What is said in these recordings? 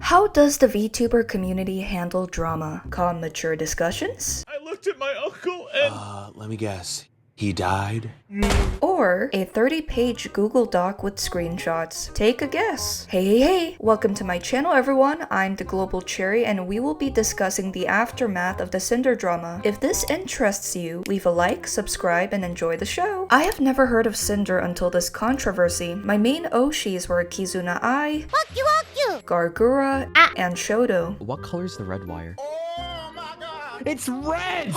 How does the VTuber community handle drama? Calm, mature discussions? I looked at my uncle and... Let me guess. He died? Or a 30-page Google Doc with screenshots? Take a guess. Hey, welcome to my channel everyone, I'm the globalcherry and we will be discussing the aftermath of the Sinder Drama. If this interests you, leave a like, subscribe, and enjoy the show. I have never heard of Sinder until this controversy. My main Oshis were Kizuna Ai, Gargura, and Shoto. What color's the red wire? It's red!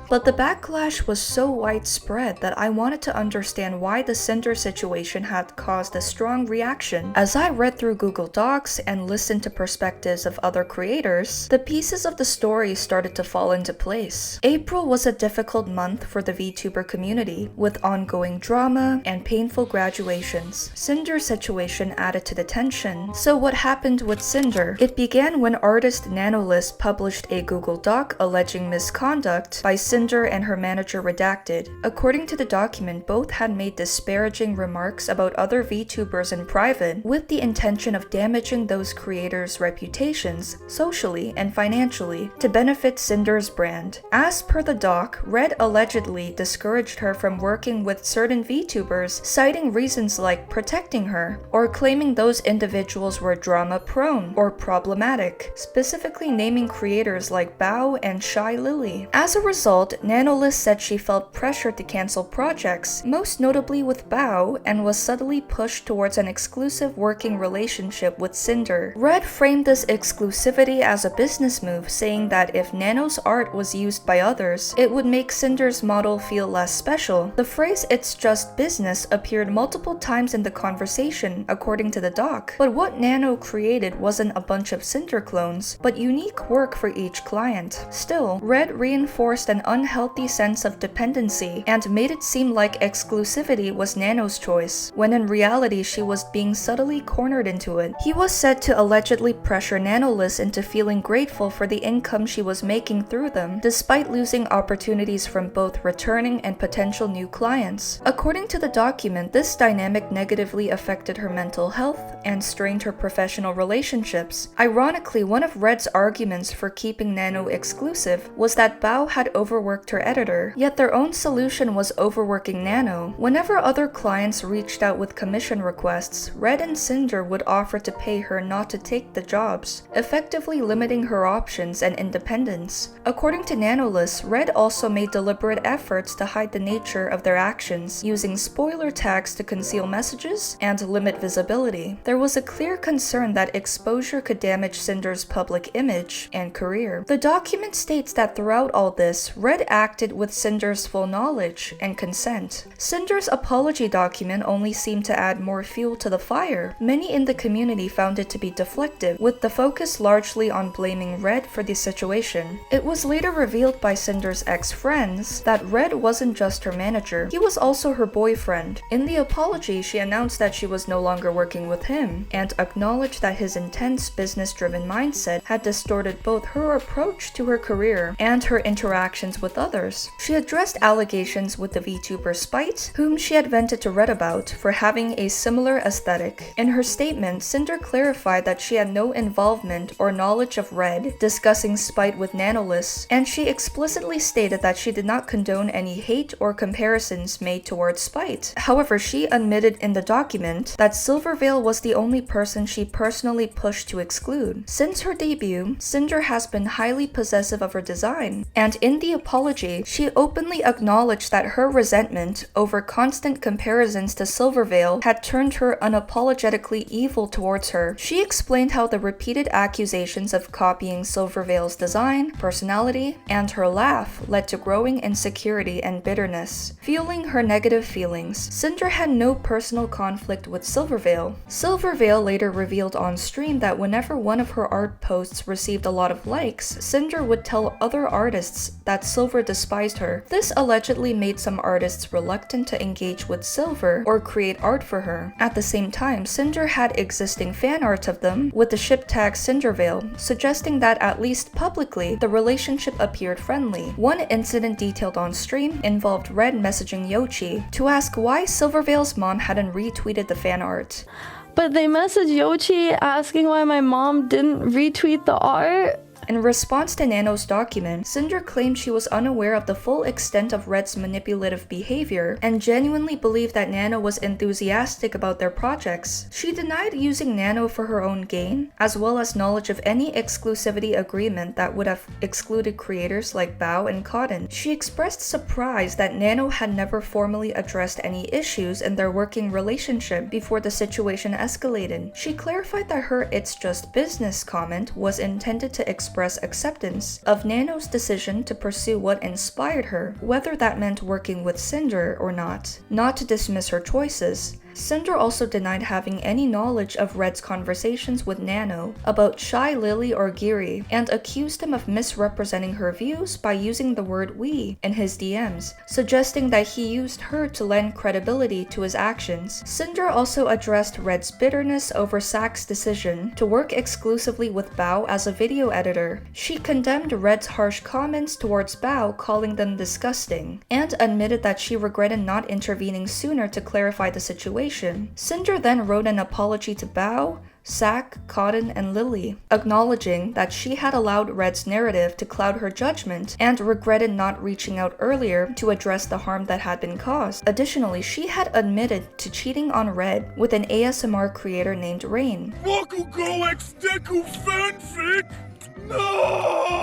But the backlash was so widespread that I wanted to understand why the Sinder situation had caused a strong reaction. As I read through Google Docs and listened to perspectives of other creators, the pieces of the story started to fall into place. April was a difficult month for the VTuber community, with ongoing drama and painful graduations. Sinder's situation added to the tension. So what happened with Sinder? It began when artist nanoless published a Google Doc alleging misconduct by Sinder and her manager Redacted. According to the document, both had made disparaging remarks about other VTubers in private with the intention of damaging those creators' reputations, socially and financially, to benefit Sinder's brand. As per the doc, Red allegedly discouraged her from working with certain VTubers, citing reasons like protecting her, or claiming those individuals were drama-prone or problematic, specifically naming creators like Bao and ShyLily. As a result, nanoless said she felt pressured to cancel projects, most notably with Bao, and was subtly pushed towards an exclusive working relationship with Sinder. Red framed this exclusivity as a business move, saying that if Nano's art was used by others, it would make Sinder's model feel less special. The phrase "it's just business" appeared multiple times in the conversation, according to the doc. But what Nano created wasn't a bunch of Sinder clones, but unique work for each client. Still, Red reinforced an unhealthy sense of dependency and made it seem like exclusivity was Nano's choice, when in reality she was being subtly cornered into it. He was said to allegedly pressure nanoless into feeling grateful for the income she was making through them, despite losing opportunities from both returning and potential new clients. According to the document, this dynamic negatively affected her mental health and strained her professional relationships. Ironically, one of Red's arguments for keeping Nano exclusive was that Bao had overworked her editor, yet their own solution was overworking Nano. Whenever other clients reached out with commission requests, Red and Sinder would offer to pay her not to take the jobs, effectively limiting her options and independence. According to nanoless, Red also made deliberate efforts to hide the nature of their actions, using spoiler tags to conceal messages and limit visibility. There was a clear concern that exposure could damage Sinder's public image and career. The document states that throughout all this, Red acted with Sinder's full knowledge and consent. Sinder's apology document only seemed to add more fuel to the fire. Many in the community found it to be deflective, with the focus largely on blaming Red for the situation. It was later revealed by Sinder's ex-friends that Red wasn't just her manager, he was also her boyfriend. In the apology, she announced that she was no longer working with him, and acknowledged that his intense business-driven mindset had distorted both her approach to her career and her interactions with others. She addressed allegations with the VTuber Spite, whom she had vented to Red about, for having a similar aesthetic. In her statement, Sinder clarified that she had no involvement or knowledge of Red discussing Spite with nanoless, and she explicitly stated that she did not condone any hate or comparisons made towards Spite. However, she admitted in the document that Silvervale was the only person she personally pushed to exclude. Since her debut, Sinder has been highly possessive of her design, and in the apology, she openly acknowledged that her resentment over constant comparisons to Silvervale had turned her unapologetically evil towards her. She explained how the repeated accusations of copying Silvervale's design, personality, and her laugh led to growing insecurity and bitterness. Fueling her negative feelings, Sinder had no personal conflict with Silvervale. Silvervale later revealed on stream that whenever one of her art posts received a lot of likes, Sinder would tell other artists that Silver despised her. This allegedly made some artists reluctant to engage with Silver or create art for her. At the same time, Sinder had existing fan art of them with the ship tag Cindervale, suggesting that at least publicly, the relationship appeared friendly. One incident detailed on stream involved Red messaging Yoshi to ask why Silvervale's mom hadn't retweeted the fan art. But they messaged Yoichi asking why my mom didn't retweet the art. In response to Nano's document, Sinder claimed she was unaware of the full extent of Red's manipulative behavior and genuinely believed that Nano was enthusiastic about their projects. She denied using Nano for her own gain, as well as knowledge of any exclusivity agreement that would have excluded creators like Bao and Cotton. She expressed surprise that Nano had never formally addressed any issues in their working relationship before the situation escalated. She clarified that her "it's just business" comment was intended to express acceptance of Nano's decision to pursue what inspired her, whether that meant working with Sinder or not to dismiss her choices. Sinder also denied having any knowledge of Red's conversations with Nano about ShyLily or Giri, and accused him of misrepresenting her views by using the word "we" in his DMs, suggesting that he used her to lend credibility to his actions. Sinder also addressed Red's bitterness over Sak's decision to work exclusively with Bao as a video editor. She condemned Red's harsh comments towards Bao, calling them disgusting, and admitted that she regretted not intervening sooner to clarify the situation. Sinder then wrote an apology to Bao, Sak, Cotton, and Lily, acknowledging that she had allowed Red's narrative to cloud her judgment and regretted not reaching out earlier to address the harm that had been caused. Additionally, she had admitted to cheating on Red with an ASMR creator named Rain. No!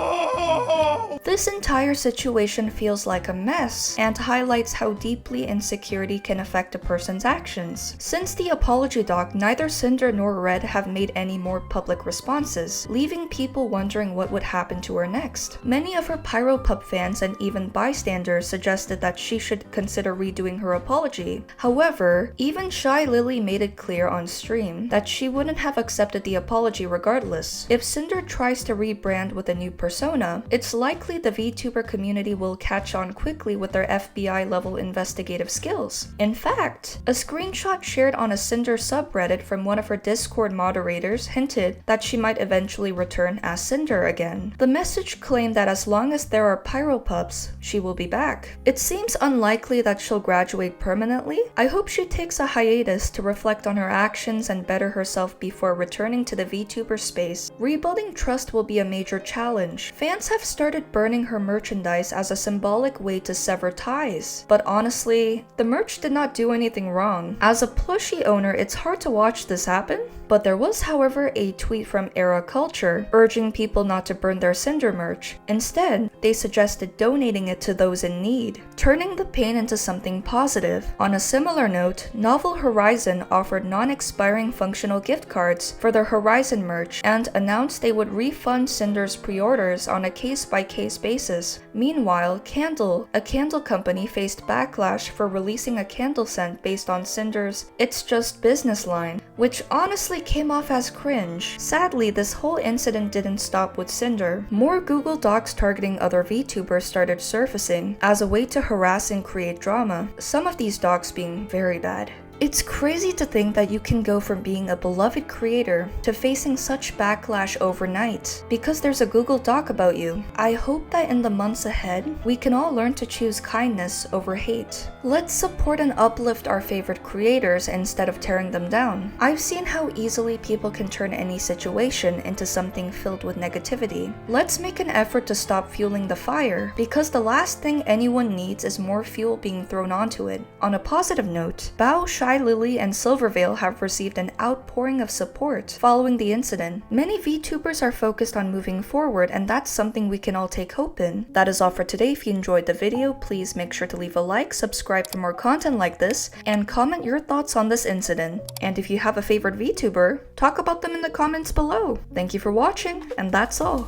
This entire situation feels like a mess and highlights how deeply insecurity can affect a person's actions. Since the apology doc, neither Sinder nor Red have made any more public responses, leaving people wondering what would happen to her next. Many of her Pyropup fans and even bystanders suggested that she should consider redoing her apology. However, even ShyLily made it clear on stream that she wouldn't have accepted the apology regardless. If Sinder tries to rebrand with a new persona, it's likely the VTuber community will catch on quickly with their FBI-level investigative skills. In fact, a screenshot shared on a Sinder subreddit from one of her Discord moderators hinted that she might eventually return as Sinder again. The message claimed that as long as there are Pyropups, she will be back. It seems unlikely that she'll graduate permanently. I hope she takes a hiatus to reflect on her actions and better herself before returning to the VTuber space. Rebuilding trust will be a major challenge. Fans have started burning her merchandise as a symbolic way to sever ties. But honestly, the merch did not do anything wrong. As a plushie owner, it's hard to watch this happen. But there was, however, a tweet from Era Culture urging people not to burn their Sinder merch. Instead, they suggested donating it to those in need, turning the pain into something positive. On a similar note, Novel Horizon offered non-expiring functional gift cards for their Horizon merch and announced they would refund Sinder's pre-orders on a case-by-case basis. Meanwhile, Candle, a candle company, faced backlash for releasing a candle scent based on Sinder's "It's Just Business" line, which honestly came off as cringe. Sadly, this whole incident didn't stop with Sinder. More Google Docs targeting other VTubers started surfacing as a way to harass and create drama, some of these docs being very bad. It's crazy to think that you can go from being a beloved creator to facing such backlash overnight because there's a Google Doc about you. I hope that in the months ahead, we can all learn to choose kindness over hate. Let's support and uplift our favorite creators instead of tearing them down. I've seen how easily people can turn any situation into something filled with negativity. Let's make an effort to stop fueling the fire, because the last thing anyone needs is more fuel being thrown onto it. On a positive note, Bao, ShyLily, and Silvervale have received an outpouring of support following the incident. Many VTubers are focused on moving forward, and that's something we can all take hope in. That is all for today. If you enjoyed the video, please make sure to leave a like, subscribe for more content like this, and comment your thoughts on this incident. And if you have a favorite VTuber, talk about them in the comments below. Thank you for watching, and that's all.